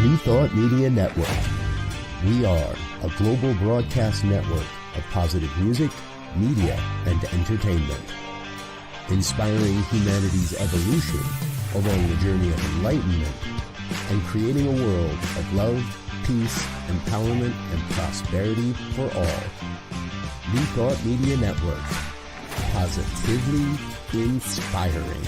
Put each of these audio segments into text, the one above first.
New Thought Media Network. We are a global broadcast network of positive music, media, and entertainment. Inspiring humanity's evolution along the journey of enlightenment and creating a world of love, peace, empowerment, and prosperity for all. New Thought Media Network. Positively inspiring.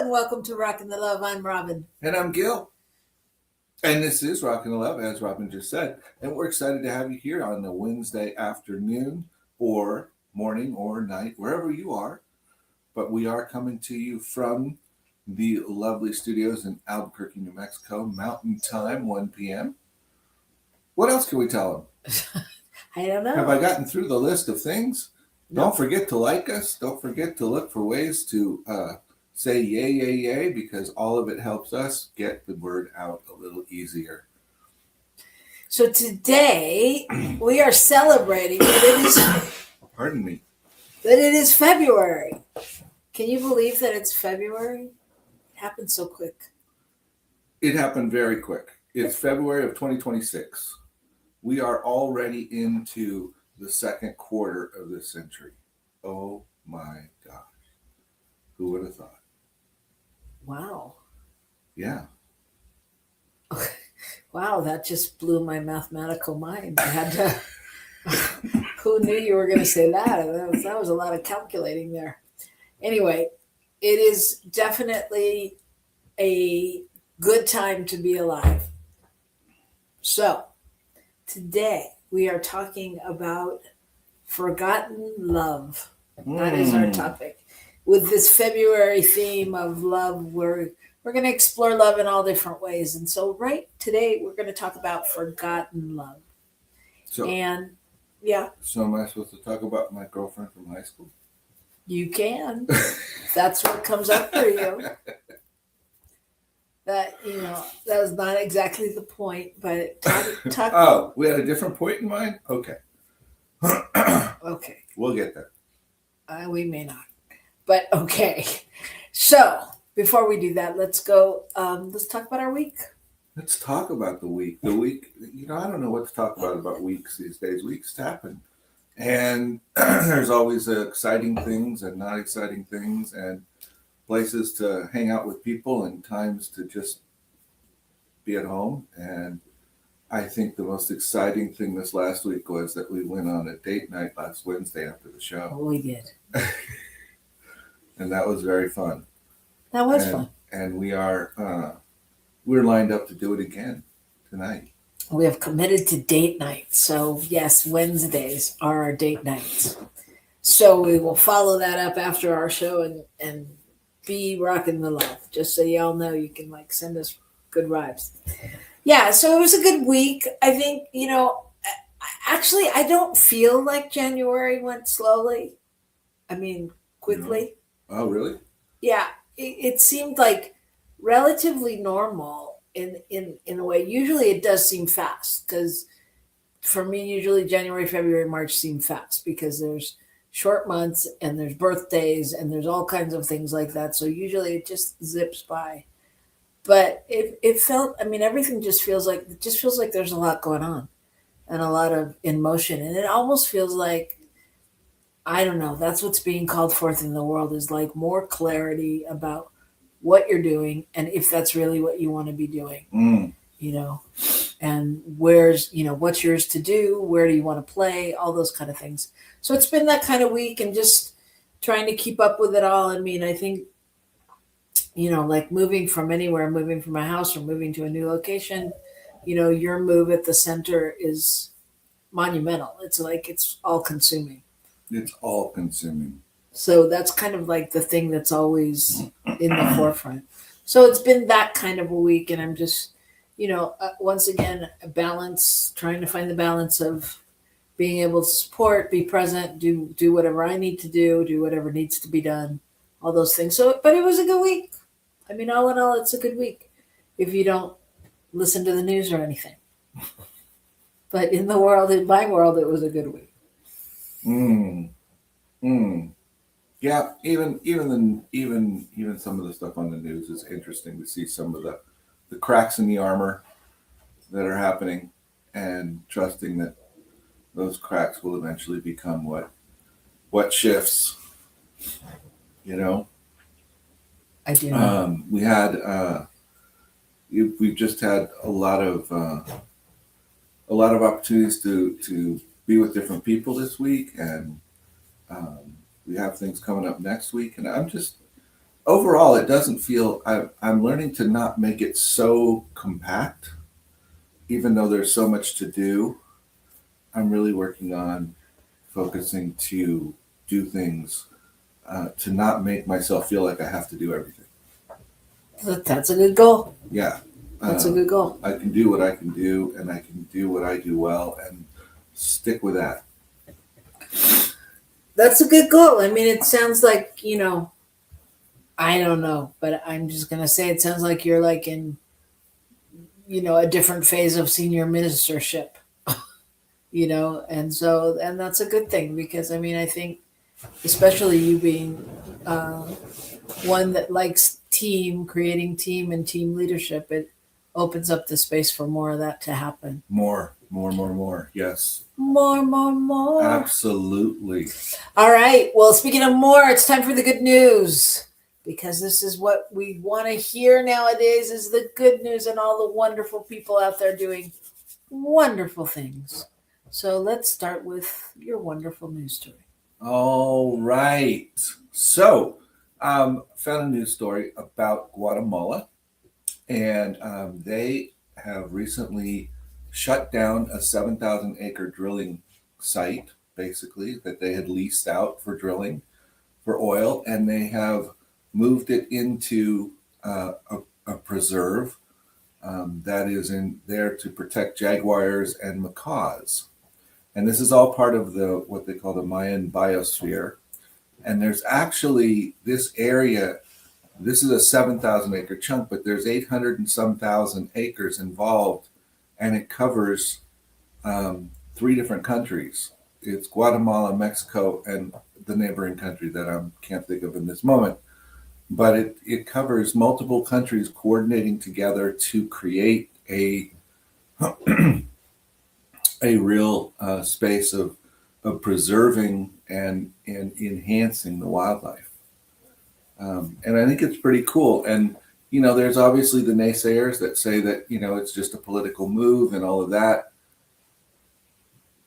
Welcome to Rockin The Love. I'm Robyn. And I'm Gil. And this is Rockin The Love, as Robyn just said. And we're excited to have you here on a Wednesday afternoon or morning or night, wherever you are. But we are coming to you from the lovely studios in Albuquerque, New Mexico, Mountain Time, 1 p.m. What else can we tell them? I don't know. Have I gotten through the list of things? No. Don't forget to like us. Don't forget to look for ways to say yay, yay, yay, because all of it helps us get the word out a little easier. So today we are celebrating that it is. Pardon me. That it is February. Can you believe that it's February? It happened so quick. It happened very quick. It's February of 2026. We are already into the second quarter of this century. Oh my gosh. Who would have thought? Wow. Yeah. Wow, that just blew my mathematical mind. I had to. Who knew you were going to say that? That was a lot of calculating there. Anyway, it is definitely a good time to be alive. So, today we are talking about forgotten love. That is our topic. With this February theme of love, we're going to explore love in all different ways. And so right today, we're going to talk about forgotten love. So am I supposed to talk about my girlfriend from high school? You can. That's what comes up for you. That was not exactly the point, but talk. Oh, we had a different point in mind? Okay. Okay. We'll get there. We may not. But okay, so before we do that, let's go. Let's talk about our week. Let's talk about the week. The week, I don't know what to talk about weeks these days. Weeks happen. And there's always exciting things and not exciting things and places to hang out with people and times to just be at home. And I think the most exciting thing this last week was that we went on a date night last Wednesday after the show. Oh, we did. And that was very fun. That was fun. And we're lined up to do it again tonight. We have committed to date nights. So yes, Wednesdays are our date nights. So we will follow that up after our show and be Rockin The Love. Just so y'all know, you can send us good vibes. Yeah, so it was a good week. I think, actually, I don't feel like January went slowly. I mean, quickly. Oh, really? Yeah, it seemed like relatively normal in a way. Usually it does seem fast because for me, usually January, February, March seem fast because there's short months and there's birthdays and there's all kinds of things like that. So usually it just zips by. But it felt, everything just feels like there's a lot going on and a lot of in motion. And it almost feels like, I don't know, that's what's being called forth in the world is more clarity about what you're doing and if that's really what you want to be doing, and where's, what's yours to do, where do you want to play, all those kind of things. So it's been that kind of week and just trying to keep up with it all. I think moving from anywhere, moving from a house or moving to a new location, your move at the center is monumental. It's like it's all consuming. It's all consuming. So that's kind of like the thing that's always in the forefront. So it's been that kind of a week, and I'm just, once again, a balance, trying to find the balance of being able to support, be present, do whatever I need to do whatever needs to be done, all those things. So, but it was a good week. I mean, all in all, it's a good week if you don't listen to the news or anything. But in my world, it was a good week. Yeah, even some of the stuff on the news is interesting to see some of the cracks in the armor that are happening, and trusting that those cracks will eventually become what shifts. I do. We've just had a lot of opportunities to be with different people this week, and we have things coming up next week, and I'm just overall, it doesn't feel. I'm learning to not make it so compact, even though there's so much to do. I'm really working on focusing to do things, to not make myself feel like I have to do everything. That's a good goal. Yeah. That's a good goal. I can do what I can do, and I can do what I do well, and stick with that. That's a good goal. I mean, it sounds like, I don't know, but I'm just going to say it sounds like you're like in, a different phase of senior ministership, and that's a good thing, because I mean, I think especially you being one that likes creating team and team leadership, it opens up the space for more of that to happen. More. Yes. More. Absolutely. All right. Well, speaking of more, it's time for the good news, because this is what we want to hear nowadays, is the good news and all the wonderful people out there doing wonderful things. So let's start with your wonderful news story. All right. So, found a news story about Guatemala, and they have recently shut down a 7,000 acre drilling site, basically, that they had leased out for drilling for oil, and they have moved it into a preserve that is in there to protect jaguars and macaws. And this is all part of what they call the Mayan biosphere. And there's actually this area. This is a 7,000 acre chunk, but there's 800 and some thousand acres involved, and it covers 3 different countries. It's Guatemala, Mexico, and the neighboring country that I can't think of in this moment. But it covers multiple countries coordinating together to create a real space of preserving and enhancing the wildlife. And I think it's pretty cool. And, there's obviously the naysayers that say that, it's just a political move and all of that.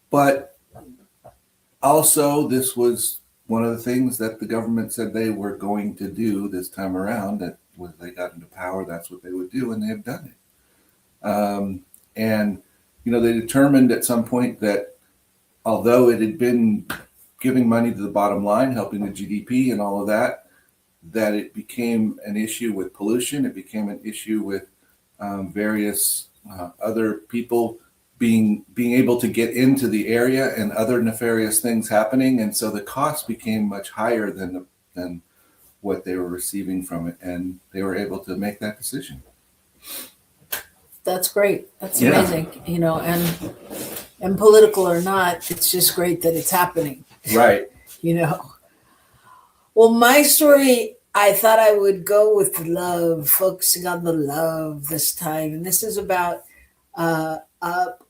But also, this was one of the things that the government said they were going to do this time around, that when they got into power, that's what they would do, and they have done it. And, they determined at some point that although it had been giving money to the bottom line, helping the GDP and all of that, that it became an issue with pollution. It became an issue with various other people being able to get into the area, and other nefarious things happening. And so the cost became much higher than what they were receiving from it. And they were able to make that decision. That's great. That's amazing. And political or not, it's just great that it's happening. Right. Well, my story, I thought I would go with love, focusing on the love this time. And this is about a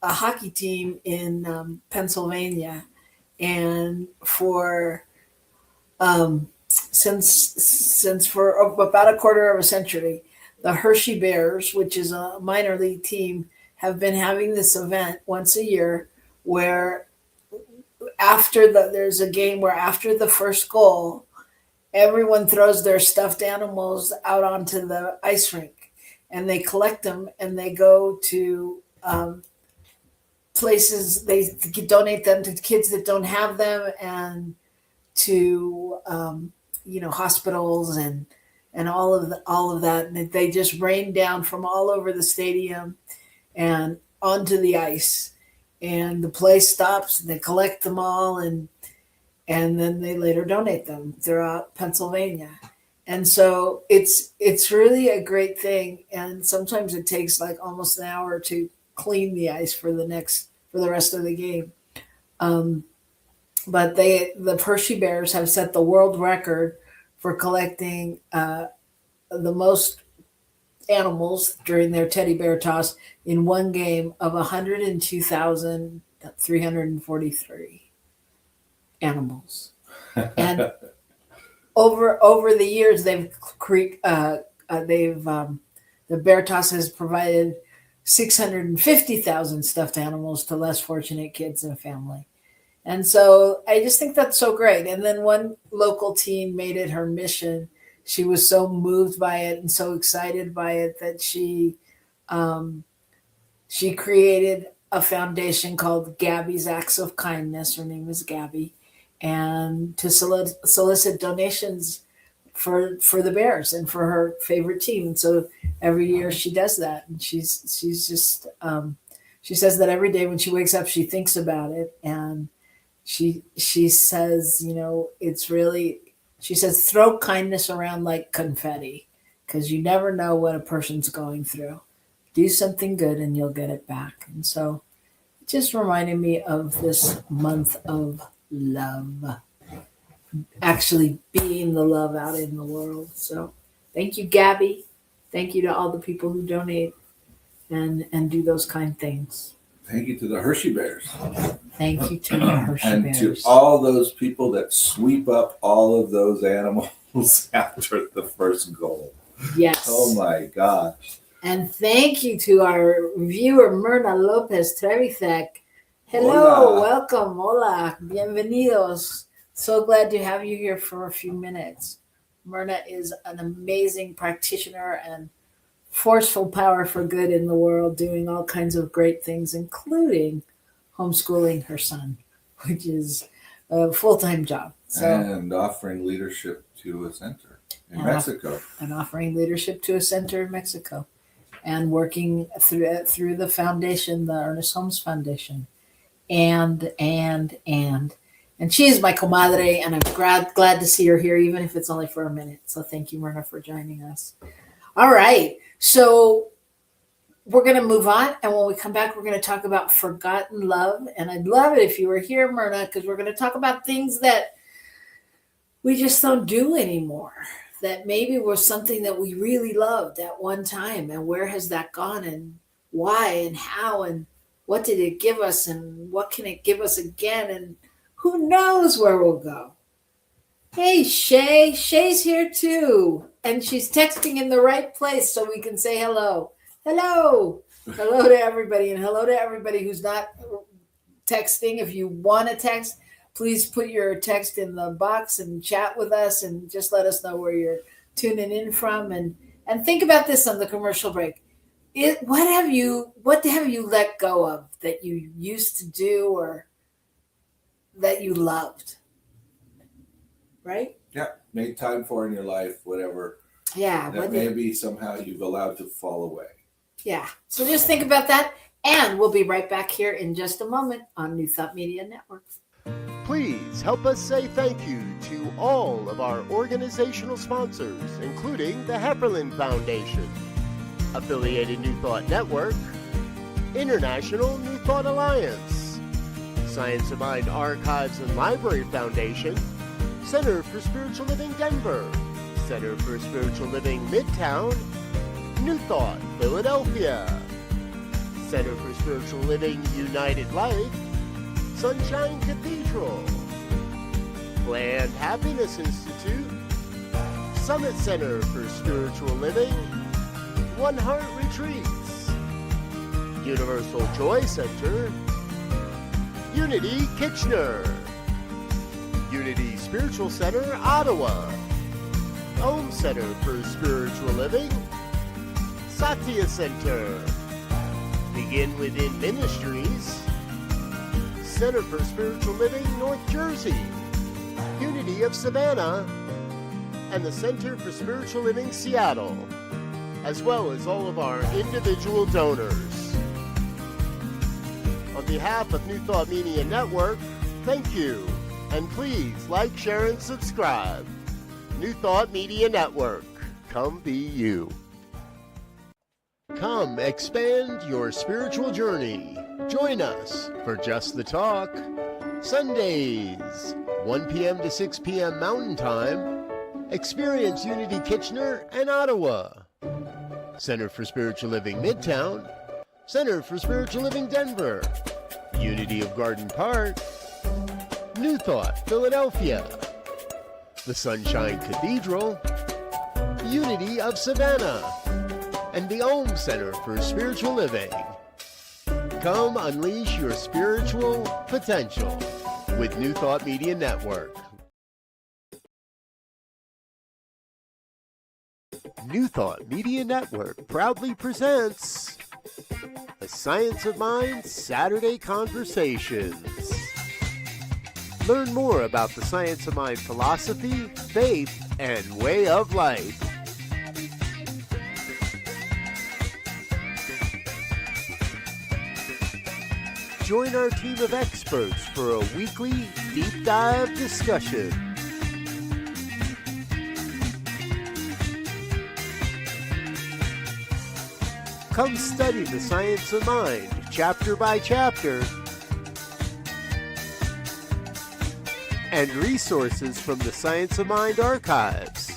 hockey team in Pennsylvania. And since for about a quarter of a century, the Hershey Bears, which is a minor league team, have been having this event once a year where there's a game where after the first goal, everyone throws their stuffed animals out onto the ice rink, and they collect them, and they go to places, they donate them to kids that don't have them, and to hospitals and all of that. And they just rain down from all over the stadium and onto the ice, and the play stops, and they collect them all, and then they later donate them throughout Pennsylvania. And so it's really a great thing. And sometimes it takes like almost an hour to clean the ice for the rest of the game. But the Hershey Bears have set the world record for collecting the most animals during their teddy bear toss in one game of 102,343 animals. And over the years, the Bear Toss has provided 650,000 stuffed animals to less fortunate kids and family. And so I just think that's so great. And then one local teen made it her mission. She was so moved by it and so excited by it that she created a foundation called Gabby's Acts of Kindness. Her name is Gabby. And to solicit donations for the Bears and for her favorite team. And so every year she does that. And she's just, she says that every day when she wakes up, she thinks about it. And she says, she says, throw kindness around like confetti, because you never know what a person's going through. Do something good and you'll get it back. And so it just reminded me of this month of love, actually being the love out in the world. So thank you, Gabby. Thank you to all the people who donate and do those kind things. Thank you to the Hershey Bears. Thank you to the Hershey and Bears. To all those people that sweep up all of those animals after the first goal. Yes. Oh my gosh. And thank you to our viewer, Myrna Lopez Trevithek. Hello, Hola. welcome, hola, bienvenidos. So glad to have you here for a few minutes. Myrna is an amazing practitioner and forceful power for good in the world, doing all kinds of great things, including homeschooling her son, which is a full-time job. So, and offering leadership to a center in Mexico. And offering leadership to a center in Mexico. And working through the foundation, the Ernest Holmes Foundation. And she is my comadre, and I'm glad to see her here, even if it's only for a minute. So thank you, Myrna, for joining us. All right. So we're going to move on. And when we come back, we're going to talk about forgotten love. And I'd love it if you were here, Myrna, because we're going to talk about things that we just don't do anymore, that maybe was something that we really loved at one time. And where has that gone, and why and how, and what did it give us, and what can it give us again? And who knows where we'll go? Hey, Shay. Shay's here too. And she's texting in the right place so we can say hello. Hello. Hello to everybody. And hello to everybody who's not texting. If you want to text, please put your text in the box and chat with us, and just let us know where you're tuning in from. And think about this on the commercial break. What have you let go of that you used to do or that you loved? Right? Yeah, made time for in your life, whatever. Yeah. That maybe somehow you've allowed to fall away. Yeah. So just think about that, and we'll be right back here in just a moment on New Thought Media Network. Please help us say thank you to all of our organizational sponsors, including the Hepperlin Foundation, Affiliated New Thought Network, International New Thought Alliance, Science of Mind Archives and Library Foundation, Center for Spiritual Living Denver, Center for Spiritual Living Midtown, New Thought Philadelphia, Center for Spiritual Living United Life, Sunshine Cathedral, Planned Happiness Institute, Summit Center for Spiritual Living, One Heart Retreats, Universal Joy Center, Unity Kitchener, Unity Spiritual Center Ottawa, Home Center for Spiritual Living, Satya Center, Begin Within Ministries, Center for Spiritual Living, North Jersey, Unity of Savannah, and the Center for Spiritual Living, Seattle, as well as all of our individual donors. On behalf of New Thought Media Network, thank you, and please like, share, and subscribe. New Thought Media Network, come be you. Come expand your spiritual journey. Join us for Just the Talk, Sundays, 1 p.m. to 6 p.m. Mountain Time. Experience Unity Kitchener and Ottawa. Center for Spiritual Living Midtown, Center for Spiritual Living Denver, Unity of Garden Park, New Thought Philadelphia, the Sunshine Cathedral, Unity of Savannah, and the Om Center for Spiritual Living. Come unleash your spiritual potential with New Thought Media Network. New Thought Media Network proudly presents the Science of Mind Saturday Conversations. Learn more about the Science of Mind philosophy, faith, and way of life. Join our team of experts for a weekly deep dive discussion. Come study the science of mind, chapter by chapter, and resources from the Science of Mind archives.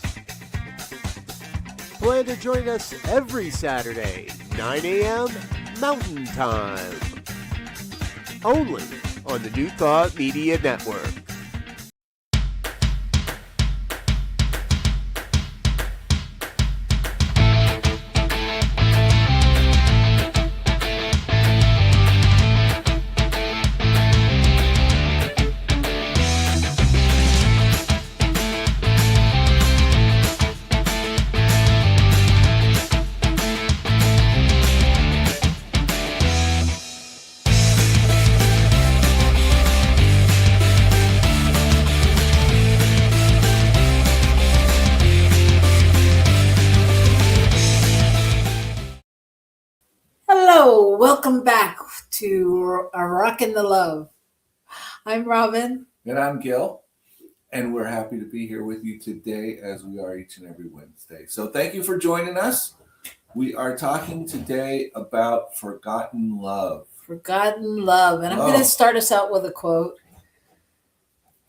Plan to join us every Saturday, 9 a.m. Mountain Time. Only on the New Thought Media Network. Hello, welcome back to Rockin The Love. I'm Robyn. And I'm Gil, and we're happy to be here with you today as we are each and every Wednesday. So thank you for joining us. We are talking today about forgotten love. Forgotten love. And I'm going to start us out with a quote.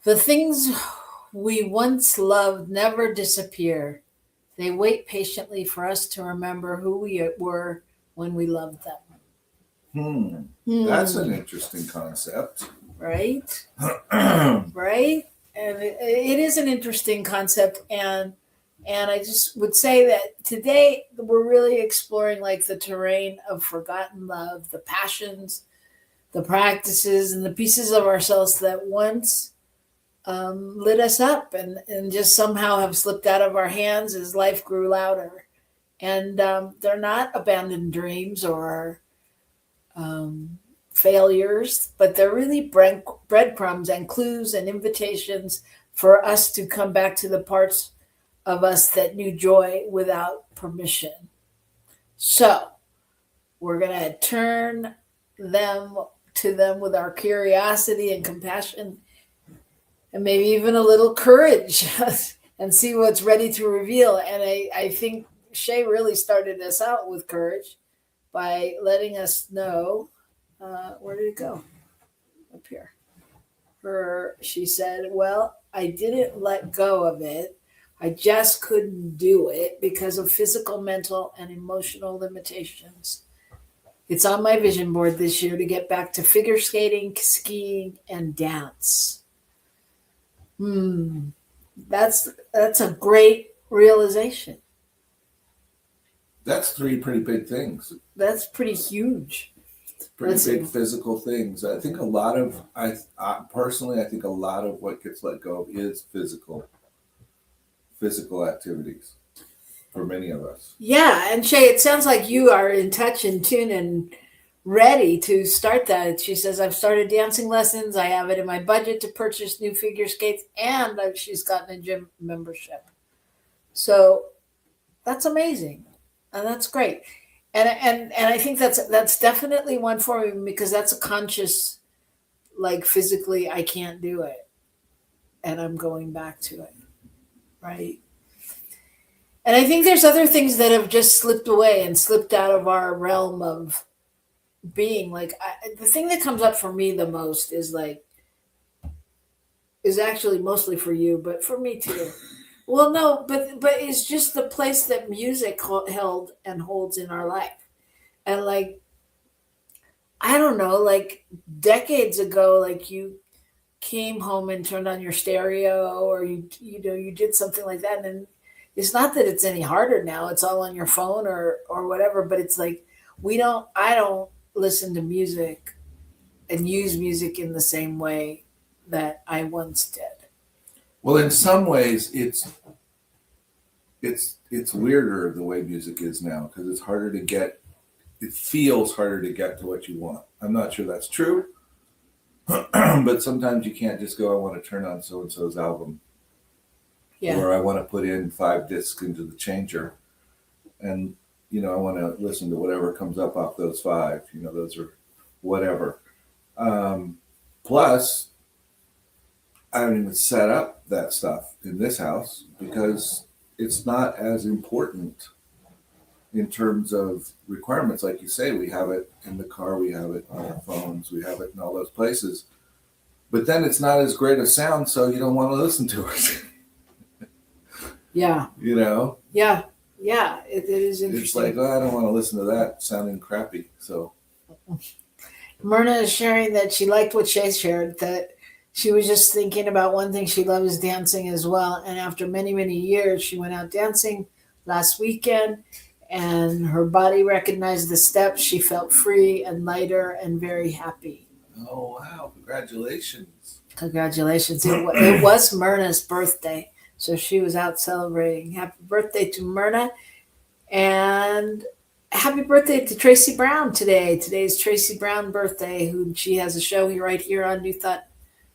The things we once loved never disappear. They wait patiently for us to remember who we were when we loved them. That's an interesting concept. Right? Right? And it is an interesting concept. And I just would say that today we're really exploring like the terrain of forgotten love, the passions, the practices, and the pieces of ourselves that once lit us up and just somehow have slipped out of our hands as life grew louder. And they're not abandoned dreams or failures, but they're really breadcrumbs and clues and invitations for us to come back to the parts of us that knew joy without permission. So we're going to turn to them with our curiosity and compassion and maybe even a little courage and see what's ready to reveal. And I think Shay really started us out with courage by letting us know, where did it go? Up here. She said, well, I didn't let go of it. I just couldn't do it because of physical, mental, and emotional limitations. It's on my vision board this year to get back to figure skating, skiing, and dance. That's a great realization. That's three pretty big things. That's pretty huge. Pretty big physical things. I think personally, I think a lot of what gets let go of is physical activities for many of us. Yeah, and Shay, it sounds like you are in touch and tune and ready to start that. She says, I've started dancing lessons. I have it in my budget to purchase new figure skates, and she's gotten a gym membership. So that's amazing. And that's great. And I think that's definitely one for me, because that's a conscious, like, physically, I can't do it. And I'm going back to it. Right. And I think there's other things that have just slipped away and slipped out of our realm of being. Like, the thing that comes up for me the most is actually mostly for you, but for me too. Well, no, but it's just the place that music held and holds in our life. And like, I don't know, like decades ago, like you came home and turned on your stereo, or you did something like that. And it's not that it's any harder now. It's all on your phone or whatever, but it's like, I don't listen to music and use music in the same way that I once did. Well, in some ways, it's weirder the way music is now, because it's harder to get. It feels harder to get to what you want. I'm not sure that's true, but sometimes you can't just go, I want to turn on so and so's album, or I want to put in 5 discs into the changer, and I want to listen to whatever comes up off those 5. Those are whatever. Plus, I don't even set up that stuff in this house because it's not as important in terms of requirements. Like you say, we have it in the car, we have it on our phones, we have it in all those places. But then it's not as great a sound, so you don't want to listen to it. Yeah. Yeah. Yeah. It is interesting. It's like, I don't want to listen to that sounding crappy. So Myrna is sharing that she liked what Shay shared, that she was just thinking about one thing she loves dancing as well. And after many, many years, she went out dancing last weekend, and her body recognized the steps. She felt free and lighter and very happy. Oh, wow. Congratulations. Congratulations. It was Myrna's birthday, so she was out celebrating. Happy birthday to Myrna. And happy birthday to Tracy Brown today. Today's Tracy Brown birthday, who she has a show right here on New Thought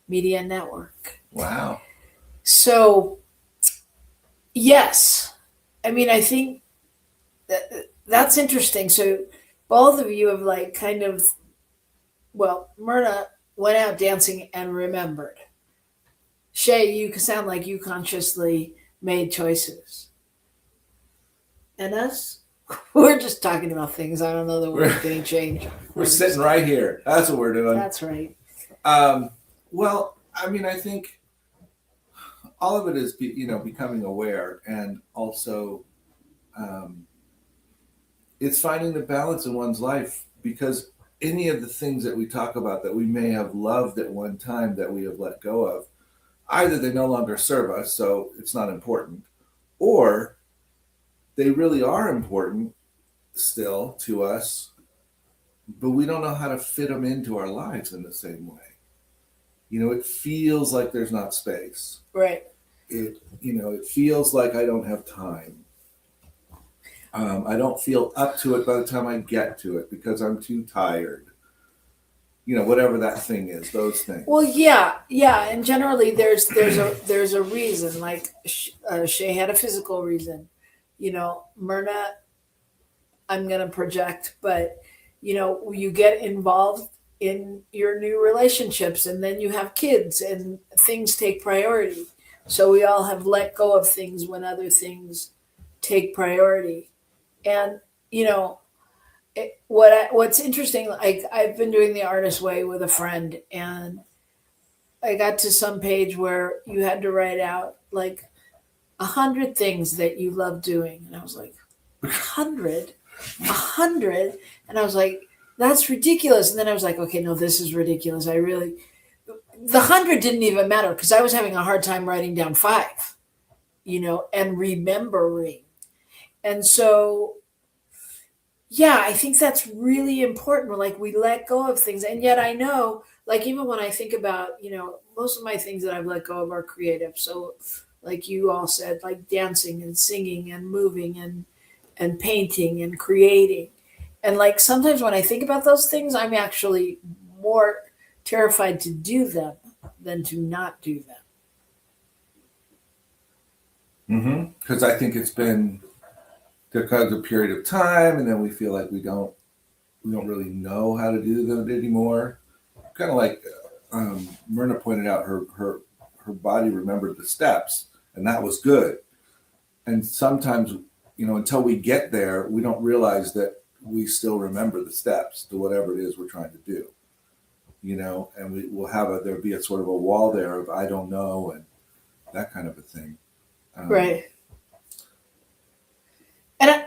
Media Network. Wow. So, yes. I mean, I think that's interesting. So both of you have Myrna went out dancing and remembered. Shay, you sound like you consciously made choices. And us, we're just talking about things. I don't know that we're getting changed. We're sitting right here. That's what we're doing. That's right. Well, I mean, I think all of it is, becoming aware, and also it's finding the balance in one's life, because any of the things that we talk about that we may have loved at one time that we have let go of, either they no longer serve us, so it's not important, or they really are important still to us, but we don't know how to fit them into our lives in the same way. It feels like there's not space. Right. It feels like I don't have time. I don't feel up to it by the time I get to it because I'm too tired. Whatever that thing is, those things. Well, yeah. And generally there's a reason, like Shay had a physical reason. Myrna, I'm going to project, but you get involved in your new relationships, and then you have kids, and things take priority. So we all have let go of things when other things take priority. And what's interesting, like I've been doing the Artist Way with a friend, and I got to some page where you had to write out like 100 things that you love doing, and I was like, 100, and I was like, that's ridiculous. And then I was like, okay, no, this is ridiculous. The 100 didn't even matter, because I was having a hard time writing down 5, and remembering. And so, yeah, I think that's really important. Like, we let go of things. And yet I know, like, even when I think about, most of my things that I've let go of are creative. So like you all said, like dancing and singing and moving and painting and creating. And like sometimes when I think about those things, I'm actually more terrified to do them than to not do them. Because I think it's been because of a period of time, and then we feel like we don't really know how to do them anymore. Kind of like Myrna pointed out, her body remembered the steps, and that was good. And sometimes, until we get there, we don't realize that we still remember the steps to whatever it is we're trying to do. And we'll have there'll be a sort of a wall there of I don't know and that kind of a thing. Right. And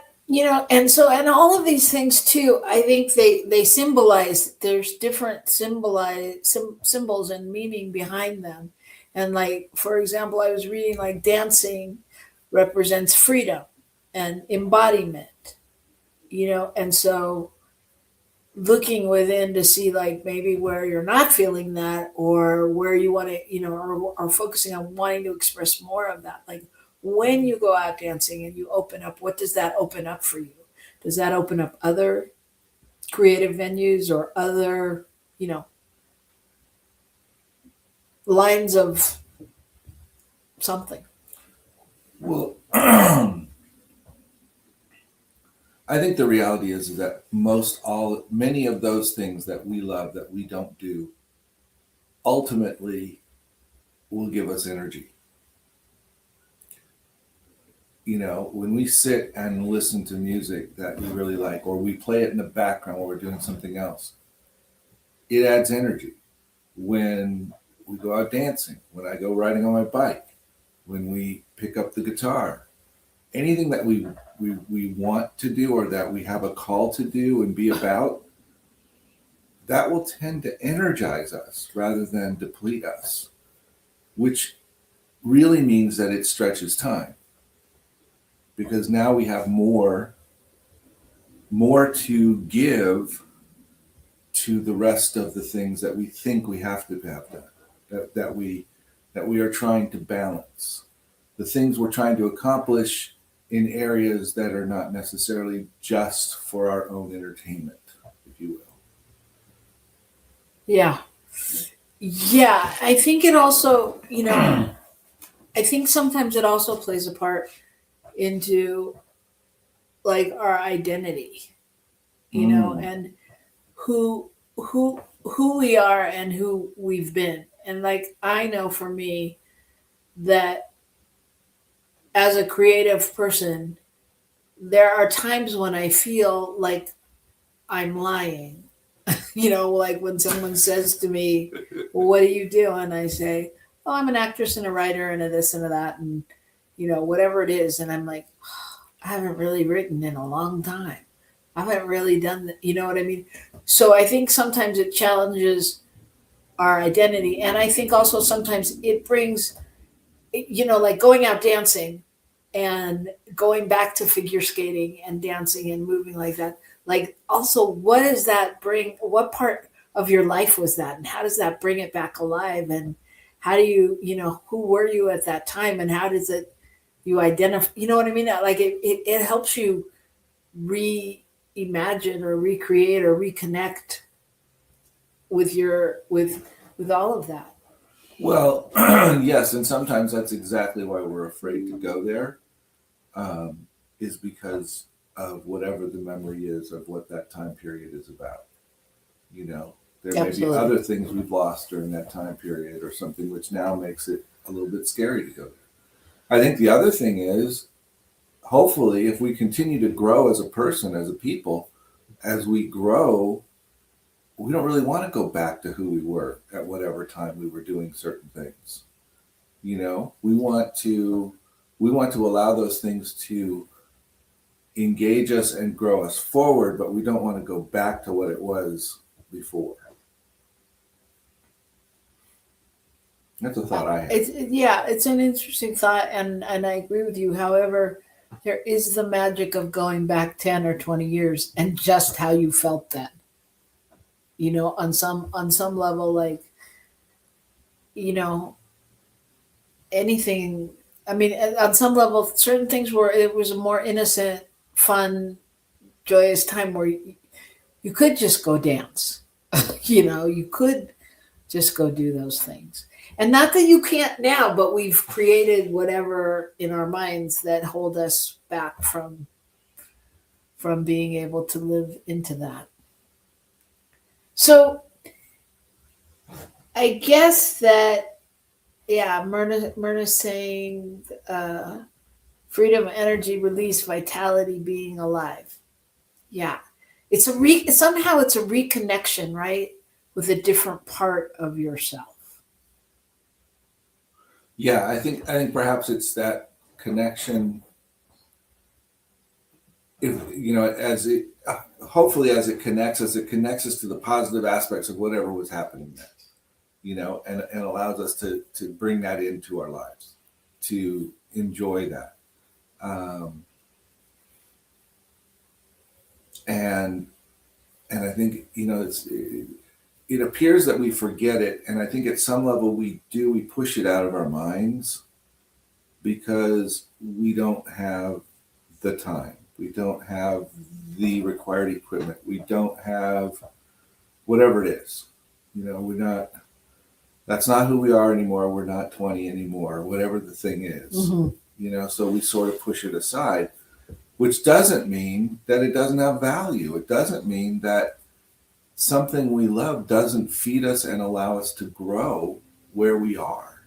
and all of these things too, I think they symbolize, there's different symbols and meaning behind them. And like, for example, I was reading like dancing represents freedom and embodiment, and so looking within to see like maybe where you're not feeling that, or where you want to, or focusing on wanting to express more of that. Like when you go out dancing and you open up, what does that open up for you? Does that open up other creative venues or other, lines of something? Well, I think the reality is that many of those things that we love that we don't do ultimately will give us energy. When we sit and listen to music that we really like, or we play it in the background while we're doing something else, it adds energy. When we go out dancing, when I go riding on my bike, when we pick up the guitar, anything that we want to do or that we have a call to do and be about, that will tend to energize us rather than deplete us, which really means that it stretches time. Because now we have more to give to the rest of the things that we think we have to have done, that we are trying to balance. The things we're trying to accomplish in areas that are not necessarily just for our own entertainment, if you will. Yeah. Yeah. I think it also, I think sometimes it also plays a part into like our identity, and who we are and who we've been. And like, I know for me that as a creative person, there are times when I feel like I'm lying. Like when someone says to me, well, what do you do? And I say, oh, I'm an actress and a writer and a this and a that, and whatever it is. And I'm like, oh, I haven't really written in a long time. I haven't really done that. You know what I mean? So I think sometimes it challenges our identity. And I think also sometimes it brings, like going out dancing and going back to figure skating and dancing and moving like that. Like also, what does that bring? What part of your life was that? And how does that bring it back alive? And how do you, who were you at that time? And how does it, you identify, you know what I mean? Like it helps you reimagine or recreate or reconnect with with all of that. Well, yes, and sometimes that's exactly why we're afraid to go there, is because of whatever the memory is of what that time period is about. There may be other things we've lost during that time period or something which now makes it a little bit scary to go there. I think the other thing is, hopefully, if we continue to grow as a person, as a people, as we grow, we don't really want to go back to who we were at whatever time we were doing certain things. We want to allow those things to engage us and grow us forward, but we don't want to go back to what it was before. That's a thought I have. It's an interesting thought, and I agree with you. However, there is the magic of going back 10 or 20 years and just how you felt then. On some level, like, anything. I mean, on some level, certain things were, it was a more innocent, fun, joyous time where you could just go dance. You could just go do those things. And not that you can't now, but we've created whatever in our minds that hold us back from being able to live into that. So I guess that, yeah, Myrna's saying freedom, energy, release, vitality, being alive. Yeah. Somehow it's a reconnection, right? With a different part of yourself. Yeah, I think perhaps it's that connection. If as it hopefully as it connects us to the positive aspects of whatever was happening there, and allows us to bring that into our lives, to enjoy that, and I think it appears that we forget it, and I think at some level we push it out of our minds because we don't have the time. We don't have the required equipment. We don't have whatever it is. That's not who we are anymore. We're not 20 anymore, whatever the thing is. Mm-hmm. So we sort of push it aside, which doesn't mean that it doesn't have value. It doesn't mean that something we love doesn't feed us and allow us to grow where we are.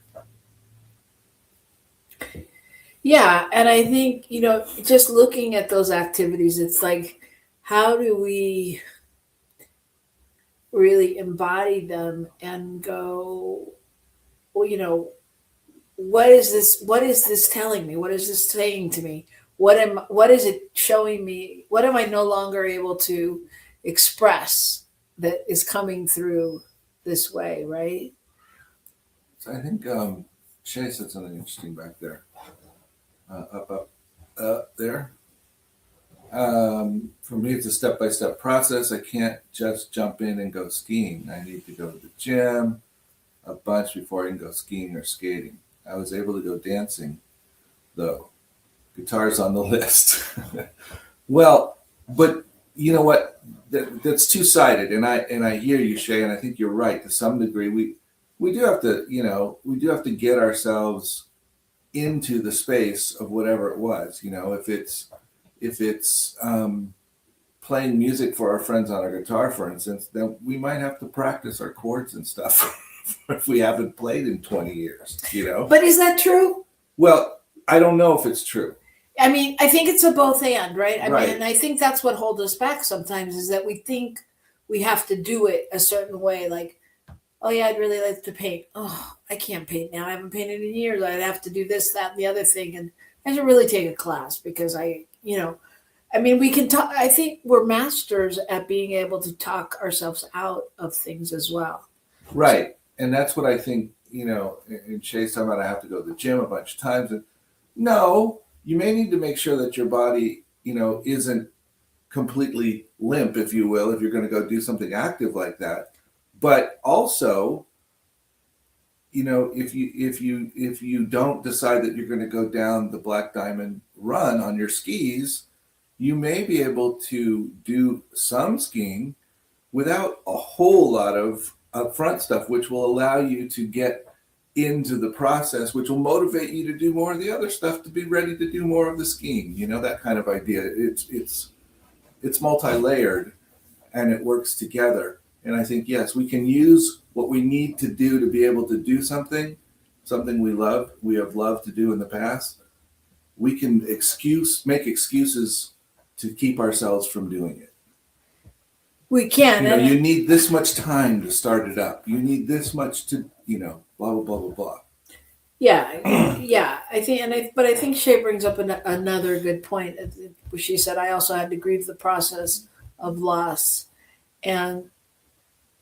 Yeah, and I think, just looking at those activities, it's like, how do we really embody them and go, well, what is this telling me? What is this saying to me? What is it showing me? What am I no longer able to express that is coming through this way, right? So I think Shay said something interesting back there. Up there. For me, it's a step-by-step process. I can't just jump in and go skiing. I need to go to the gym a bunch before I can go skiing or skating. I was able to go dancing, though. Guitar's on the list. Well, but you know what? That's two-sided, and I hear you, Shay, and I think you're right to some degree. We do have to get ourselves into the space of whatever it was. If it's playing music for our friends on our guitar, for instance, then we might have to practice our chords and stuff if we haven't played in 20 years. But is that true? Well, I don't know if it's true. I mean, I think it's a both and, right? Right. I mean, I think that's what holds us back sometimes, is that we think we have to do it a certain way. Like, oh yeah, I'd really like to paint. Oh, I can't paint now. I haven't painted in years. I'd have to do this, that, and the other thing. And I should really take a class because we can talk. I think we're masters at being able to talk ourselves out of things as well. Right. And that's what I think, in Shay's talking about I have to go to the gym a bunch of times. And no, you may need to make sure that your body, isn't completely limp, if you will, if you're going to go do something active like that. But also, if you don't decide that you're going to go down the Black Diamond run on your skis, you may be able to do some skiing without a whole lot of upfront stuff, which will allow you to get into the process, which will motivate you to do more of the other stuff, to be ready to do more of the skiing. That kind of idea. It's multi-layered, and it works together. And I think, yes, we can use what we need to do to be able to do something we have loved to do in the past. We can make excuses to keep ourselves from doing it. We can. You need this much time to start it up. You need this much to, blah, blah, blah, blah, blah. Yeah, yeah. I think Shay brings up another good point. She said, I also had to grieve the process of loss. And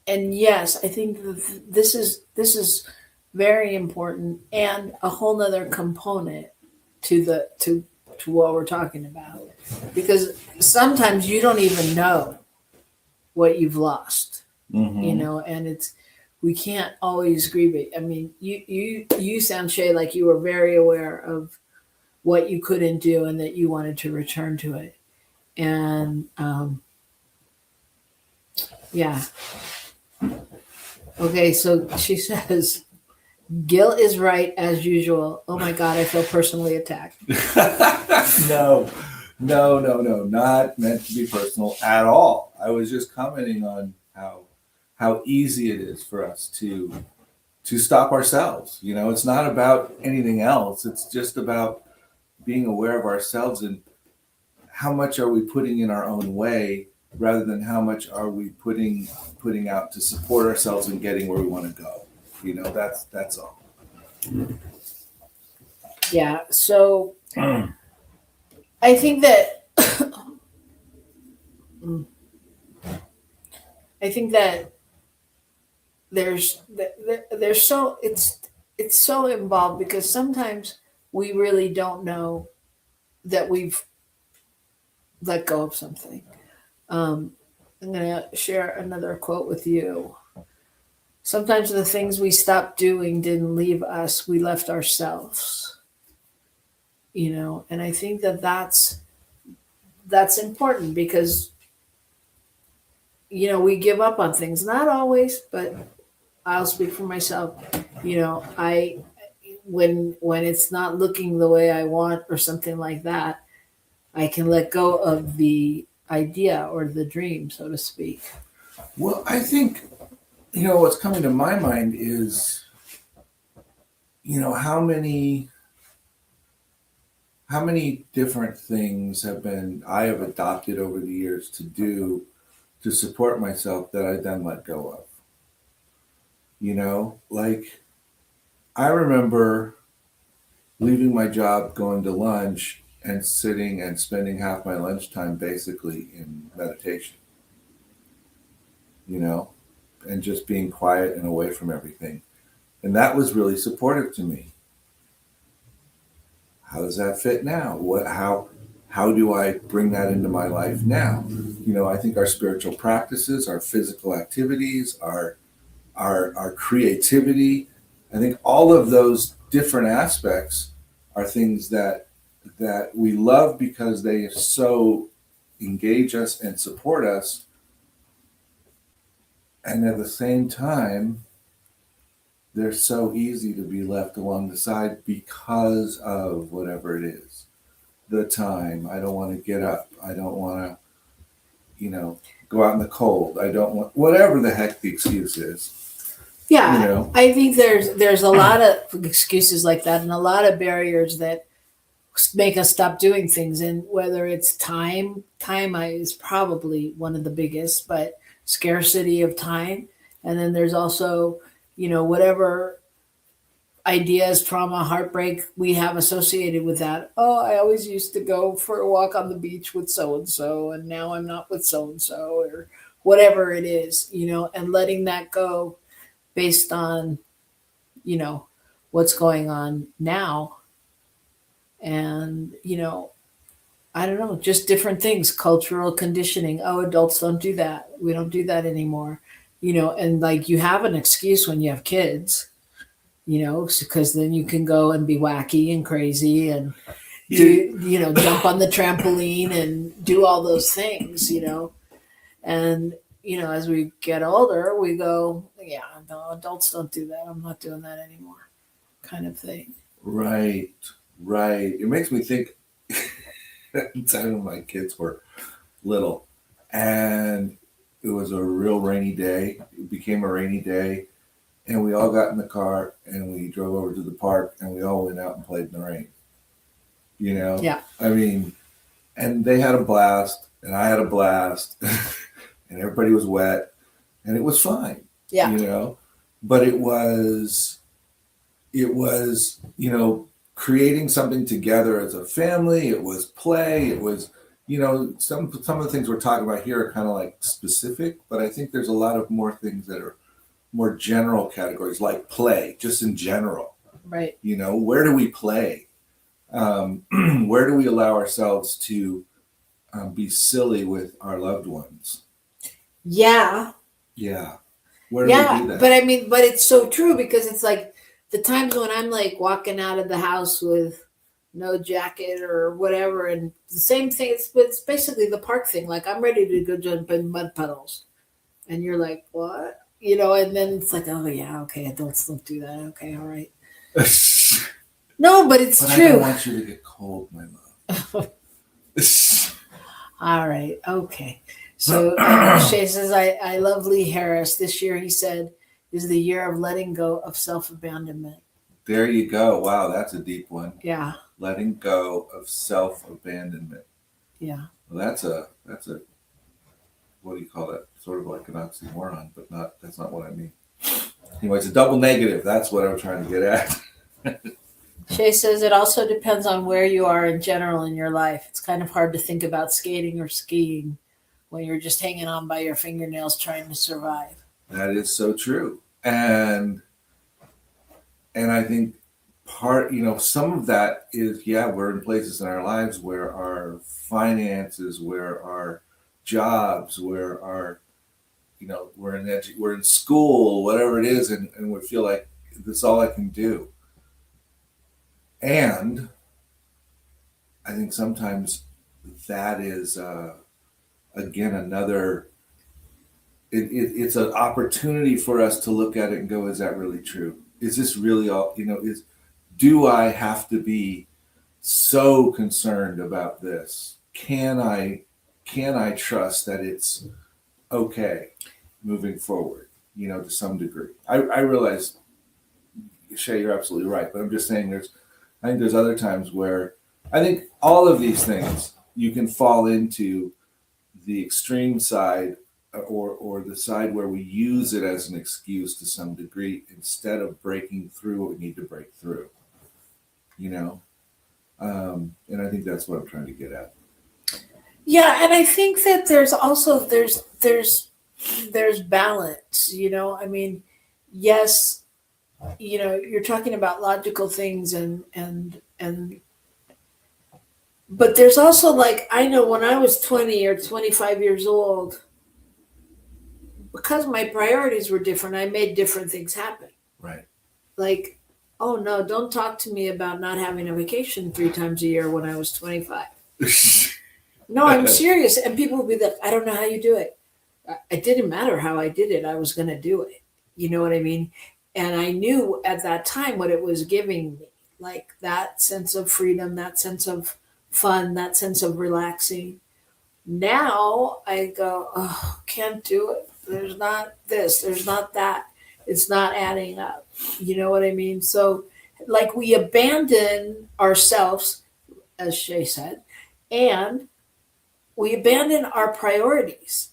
yes, I think this is very important and a whole nother component to what we're talking about, because sometimes you don't even know what you've lost, and we can't always grieve it. I mean, you sound, Shay, like you were very aware of what you couldn't do and that you wanted to return to it. And Yeah. Okay, so she says, Gil is right as usual. Oh my God, I feel personally attacked. No, no, no, no, not meant to be personal at all. I was just commenting on how easy it is for us to stop ourselves. You know, it's not about anything else. It's just about being aware of ourselves and how much are we putting in our own way rather than how much are we putting out to support ourselves and getting where we want to go. You know, that's all. Yeah, so I think that I think that there's so it's so involved because sometimes we really don't know that we've let go of something. I'm going to share another quote with you. Sometimes the things we stopped doing didn't leave us, we left ourselves. You know, and I think that that's important because you know we give up on things, not always, but I'll speak for myself. You know, I when it's not looking the way I want or something like that, I can let go of the idea or the dream, so to speak. Well, I think, you know, what's coming to my mind is, you know, how many different things I have adopted over the years to do to support myself that I then let go of. You know, like I remember leaving my job, going to lunch, and sitting and spending half my lunchtime basically in meditation, you know, and just being quiet and away from everything. And that was really supportive to me. How does that fit now? How do I bring that into my life now? You know, I think our spiritual practices, our physical activities, our creativity, I think all of those different aspects are things that we love because they so engage us and support us. And at the same time, they're so easy to be left along the side because of whatever it is. The time, I don't want to get up. I don't want to, you know, go out in the cold. I don't want, whatever the heck the excuse is. Yeah, You know? I think there's a lot of excuses like that and a lot of barriers that make us stop doing things. And whether it's time is probably one of the biggest, but scarcity of time. And then there's also, you know, whatever ideas, trauma, heartbreak we have associated with that. Oh, I always used to go for a walk on the beach with so and so, and now I'm not with so and so, or whatever it is, you know, and letting that go based on, you know, what's going on now. And, you know, I don't know, just different things, cultural conditioning. Oh, adults don't do that. We don't do that anymore. You know, and like you have an excuse when you have kids, you know, because then you can go and be wacky and crazy and do, you know, jump on the trampoline and do all those things, you know. And, you know, as we get older, we go, yeah, no, adults don't do that. I'm not doing that anymore, kind of thing. Right. It makes me think at the time when my kids were little and it was a real rainy day. It became a rainy day and we all got in the car and we drove over to the park and we all went out and played in the rain. You know? Yeah. I mean, and they had a blast and I had a blast and everybody was wet and it was fine. Yeah. You know? But it was, you know, creating something together as a family. It was play. It was, you know, some of the things we're talking about here are kind of like specific, but I think there's a lot of more things that are more general categories like play, just in general. Right. You know, where do we play? Where do we allow ourselves to be silly with our loved ones? Yeah. Yeah. Where do we do that? But I mean, but it's so true because it's like the times when I'm like walking out of the house with no jacket or whatever, and the same thing. It's basically the park thing. Like I'm ready to go jump in mud puddles, and you're like, what? You know, and then it's like, oh yeah, okay, adults don't do that. Okay, all right. No, but it's But I true. don't want you to get cold, my love. All right, okay. So Shay says, I love Lee Harris. This year, he said, is the year of letting go of self-abandonment. There you go. Wow, that's a deep one. Yeah, Letting go of self-abandonment. yeah. Well, that's a what do you call that? Sort of like an oxymoron, but that's not what I mean. Anyway, it's a double negative. That's what I'm trying to get at. Shay says it also depends on where you are in general in your life. It's kind of hard to think about skating or skiing when you're just hanging on by your fingernails trying to survive. That is so true. And I think some of that is, we're in places in our lives where our finances, where our jobs, where our, we're in school, whatever it is, and we feel like this is all I can do. And I think sometimes that is, again, it's an opportunity for us to look at it and go, is that really true? Is this really all, do I have to be so concerned about this? Can I trust that it's okay moving forward, to some degree? I realize, Shay, you're absolutely right, but I'm just saying I think there's other times where I think all of these things you can fall into the extreme side or the side where we use it as an excuse to some degree instead of breaking through what we need to break through, and I think that's what I'm trying to get at. Yeah, and I think that there's also there's balance, I mean, yes, you're talking about logical things and but there's also, like, I know when I was 20 or 25 years old, because my priorities were different, I made different things happen. Right. Like, oh no, don't talk to me about not having a vacation 3 times a year when I was 25. No, I'm serious. And people would be like, I don't know how you do it. It didn't matter how I did it. I was going to do it. You know what I mean? And I knew at that time what it was giving me, like that sense of freedom, that sense of fun, that sense of relaxing. Now I go, oh, can't do it. There's not this, there's not that. It's not adding up. You know what I mean? So, like, we abandon ourselves, as Shay said, and we abandon our priorities.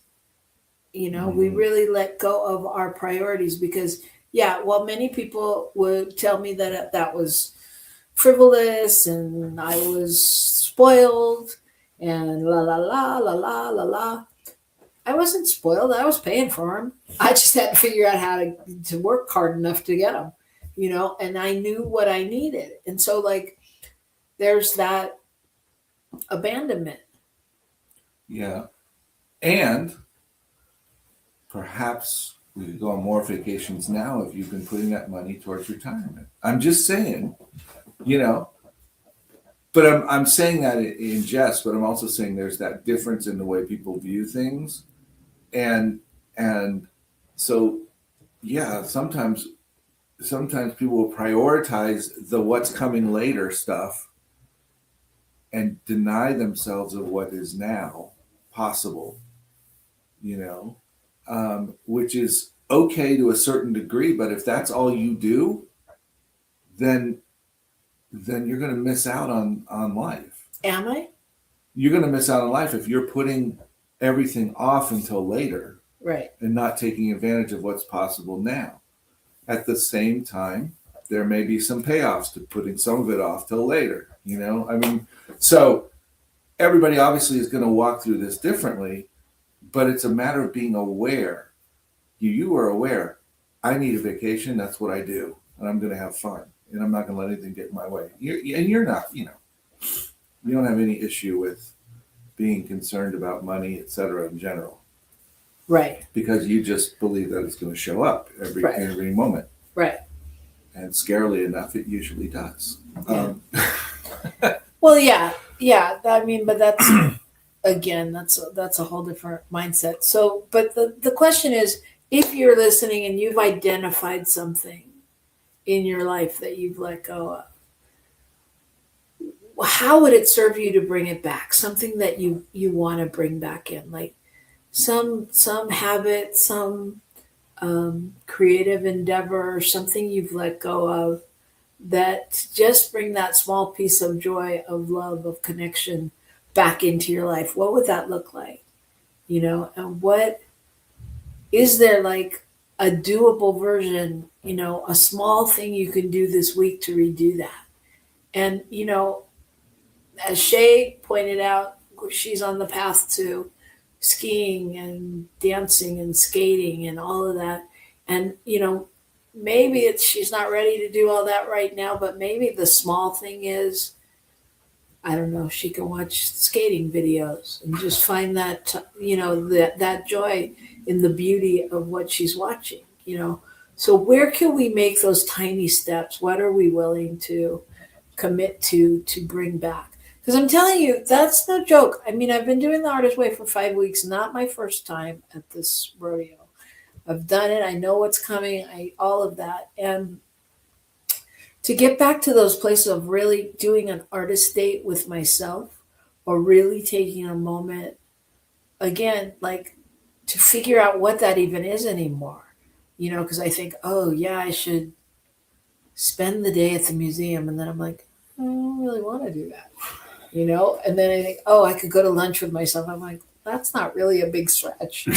We really let go of our priorities because, many people would tell me that that was frivolous and I was spoiled and la la la la la la la. I wasn't spoiled. I was paying for them. I just had to figure out how to work hard enough to get them, and I knew what I needed. And so, like, there's that abandonment. Yeah. And perhaps we could go on more vacations now if you've been putting that money towards retirement. I'm just saying, but I'm saying that in jest, but I'm also saying there's that difference in the way people view things. And so, sometimes people will prioritize the what's coming later stuff and deny themselves of what is now possible, which is okay to a certain degree. But if that's all you do, then you're going to miss out on life. Am I? You're going to miss out on life if you're putting everything off until later, right, and not taking advantage of what's possible now. At the same time, there may be some payoffs to putting some of it off till later. So everybody obviously is going to walk through this differently, but it's a matter of being aware. You are aware. I need a vacation. That's what I do, and I'm going to have fun, and I'm not going to let anything get in my way. You're not. You don't have any issue with being concerned about money, etc. in general. Right. Because you just believe that it's going to show up every moment. Right. And scarily enough, it usually does. Yeah. Well, yeah. I mean, but again, that's a whole different mindset. So, but the question is, if you're listening and you've identified something in your life that you've let go of, how would it serve you to bring it back? Something that you want to bring back in, like some habit, some creative endeavor, or something you've let go of that just bring that small piece of joy, of love, of connection back into your life. What would that look like? And what is there, like a doable version, a small thing you can do this week to redo that? And, as Shay pointed out, she's on the path to skiing and dancing and skating and all of that. And, maybe she's not ready to do all that right now, but maybe the small thing is, I don't know, she can watch skating videos and just find that, that joy in the beauty of what she's watching. So where can we make those tiny steps? What are we willing to commit to bring back? Because I'm telling you, that's no joke. I mean, I've been doing the Artist Way for 5 weeks, not my first time at this rodeo. I've done it. I know what's coming. All of that. And to get back to those places of really doing an artist date with myself, or really taking a moment, again, like to figure out what that even is anymore, because I think, oh yeah, I should spend the day at the museum. And then I'm like, I don't really want to do that, and then I think, oh, I could go to lunch with myself. I'm like, that's not really a big stretch.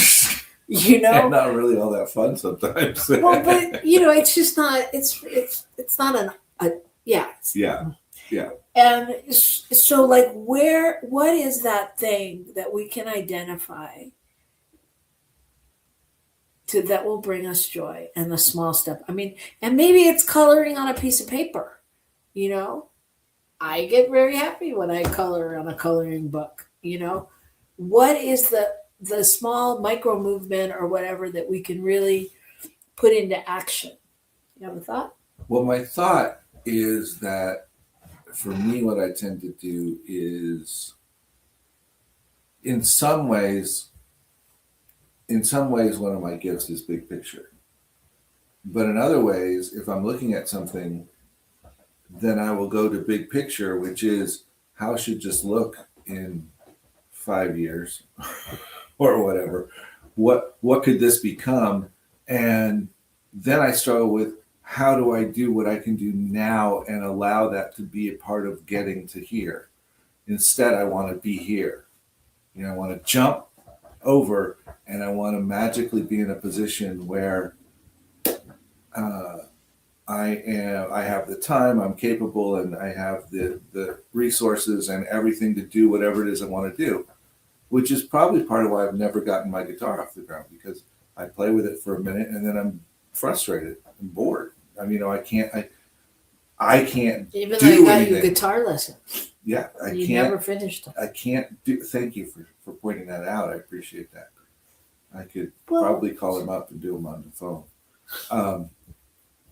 And not really all that fun sometimes. Well, but it's just not. It's not yeah. Yeah. And so, like, what is that thing that we can identify that will bring us joy, and the small step? I mean, and maybe it's coloring on a piece of paper. I get very happy when I color on a coloring book. What is the small micro movement or whatever that we can really put into action? You have a thought? Well, my thought is that for me, what I tend to do is, in some ways, one of my gifts is big picture. But in other ways, if I'm looking at something, then I will go to big picture, which is how it should just look in 5 years or whatever. What could this become? And then I struggle with, how do I do what I can do now and allow that to be a part of getting to here? Instead, I want to be here. I want to jump over, and I want to magically be in a position where I have the time, I'm capable, and I have the resources and everything to do whatever it is I want to do, which is probably part of why I've never gotten my guitar off the ground, because I play with it for a minute and then I'm frustrated and bored. I mean, I can't Even do though I got anything. you guitar lessons. Yeah, You never finished them. I can't do. Thank you for pointing that out. I appreciate that. I could Well, probably call him up and do them on the phone.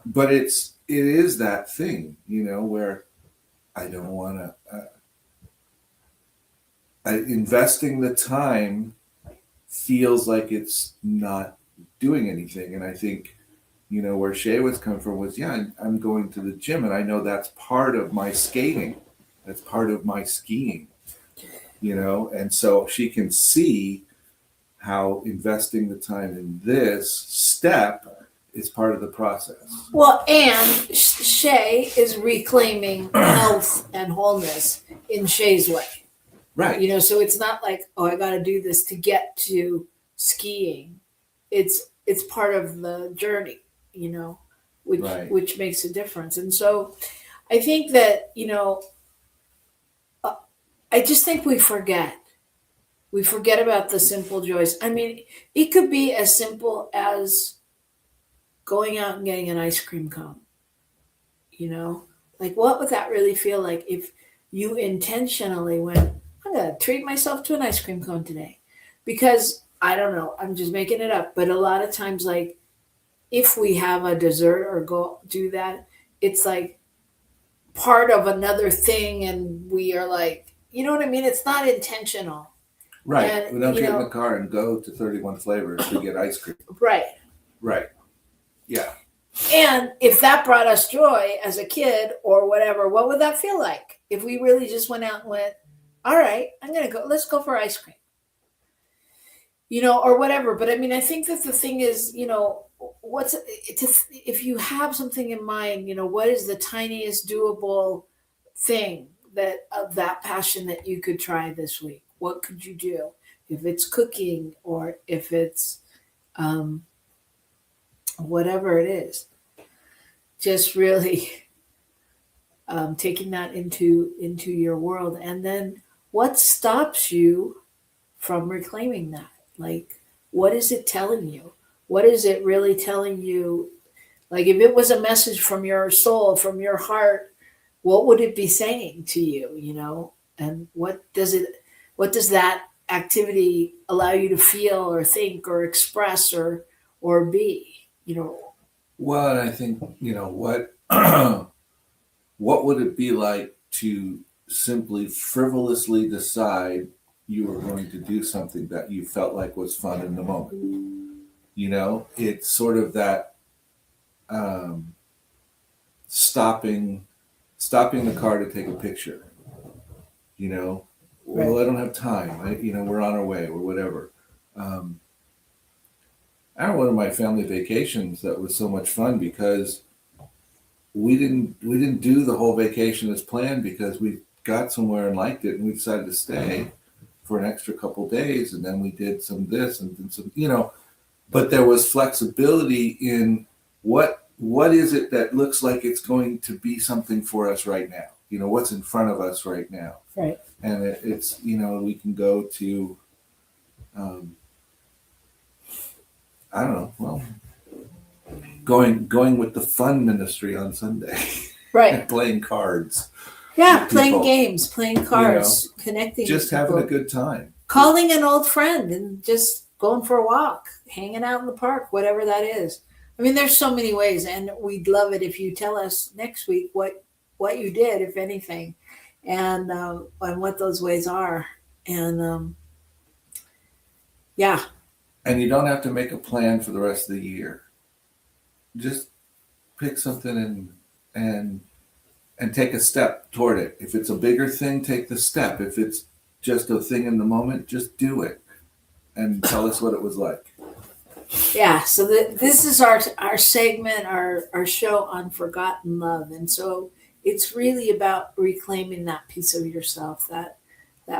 But it is that thing, where I don't want to. Investing the time feels like it's not doing anything, and I think, where Shay was coming from was, I'm going to the gym, and I know that's part of my skating, that's part of my skiing, and so she can see how investing the time in this step is part of the process. Well, and Shay is reclaiming health and wholeness in Shay's way. Right. So it's not like, oh, I got to do this to get to skiing. It's part of the journey, which Right. which makes a difference. And so I think that, I just think we forget. We forget about the simple joys. I mean, it could be as simple as going out and getting an ice cream cone. Like, what would that really feel like if you intentionally went, I'm going to treat myself to an ice cream cone today? Because I don't know, I'm just making it up. But a lot of times, like, if we have a dessert or go do that, it's like part of another thing. And we are like, you know what I mean? It's not intentional. Right. And, We don't you get in know- the car and go to 31 flavors to get ice cream. Right. Right. Yeah. And if that brought us joy as a kid or whatever, what would that feel like? If we really just went out and went, all right, let's go for ice cream, or whatever. But I mean, I think that the thing is, if you have something in mind, what is the tiniest doable thing of that passion that you could try this week? What could you do? If it's cooking or if it's whatever it is, just really taking that into your world. And then what stops you from reclaiming that? Like, what is it telling you? What is it really telling you? Like, if it was a message from your soul, from your heart, what would it be saying to you, And what does that activity allow you to feel or think or express or be, Well, and I think, what what would it be like to simply frivolously decide you were going to do something that you felt like was fun in the moment? It's sort of that stopping the car to take a picture. Well, I don't have time. We're on our way or whatever. I had one of my family vacations that was so much fun because we didn't do the whole vacation as planned, because we got somewhere and liked it, and we decided to stay for an extra couple days, and then we did some this and then some, but there was flexibility in what is it that looks like it's going to be something for us right now, what's in front of us right now. Right. And it's, we can go to, I don't know, well, going with the fun ministry on Sunday. Right. And playing cards. Yeah, playing people. games, playing cards, connecting. Just with having a people. good time. Calling an old friend and just going for a walk, hanging out in the park, whatever that is. I mean, there's so many ways, and we'd love it if you tell us next week what you did, if anything, and what those ways are. And yeah. And you don't have to make a plan for the rest of the year. Just pick something and take a step toward it. If it's a bigger thing, take the step. If it's just a thing in the moment, just do it and tell us what it was like. Yeah, so this is our segment, our show on Forgotten Love. And so it's really about reclaiming that piece of yourself, that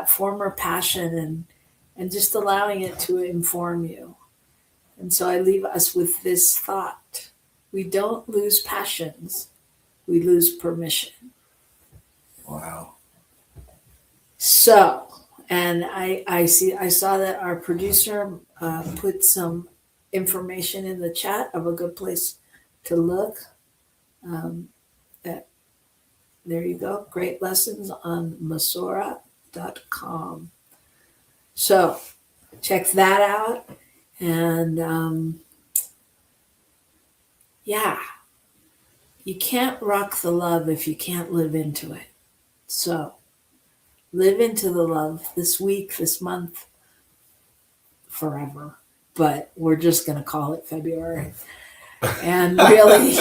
former passion, and just allowing it to inform you. And so I leave us with this thought. We don't lose passions, we lose permission. Wow. So, and I saw that our producer put some information in the chat of a good place to look. There you go. Great lessons on Masora.com. So check that out. And yeah, you can't rock the love if you can't live into it. So live into the love this week, this month, forever. But we're just going to call it February. And really,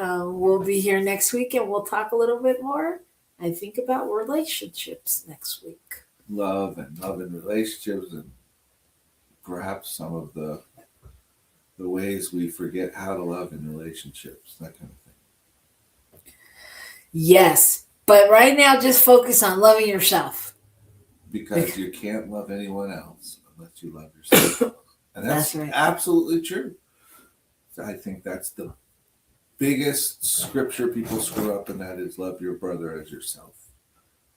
we'll be here next week, and we'll talk a little bit more, I think, about relationships next week. Love and relationships, and perhaps some of the ways we forget how to love in relationships, that kind of thing. Yes, but right now just focus on loving yourself. Because you can't love anyone else unless you love yourself. And that's right. Absolutely true. I think that's the biggest scripture people screw up, and that is love your brother as yourself.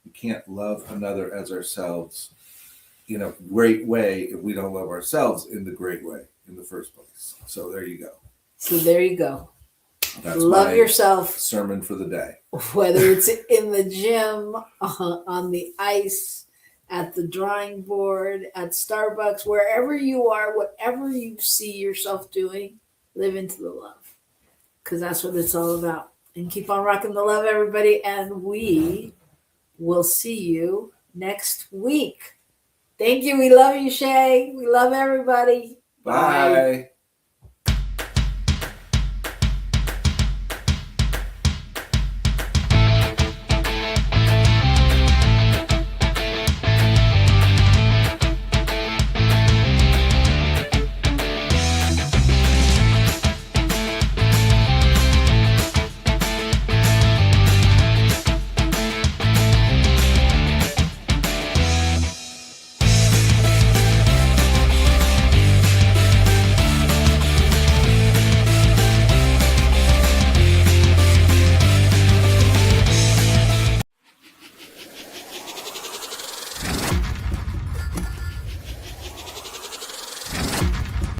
We can't love another as ourselves in a great way if we don't love ourselves in the great way in the first place. So there you go. That's love yourself. Sermon for the day. Whether it's in the gym, on the ice, at the drawing board, at Starbucks, wherever you are, whatever you see yourself doing, live into the love. Because that's what it's all about. And keep on rocking the love, everybody. And we will see you next week. Thank you. We love you, Shay. We love everybody. Bye.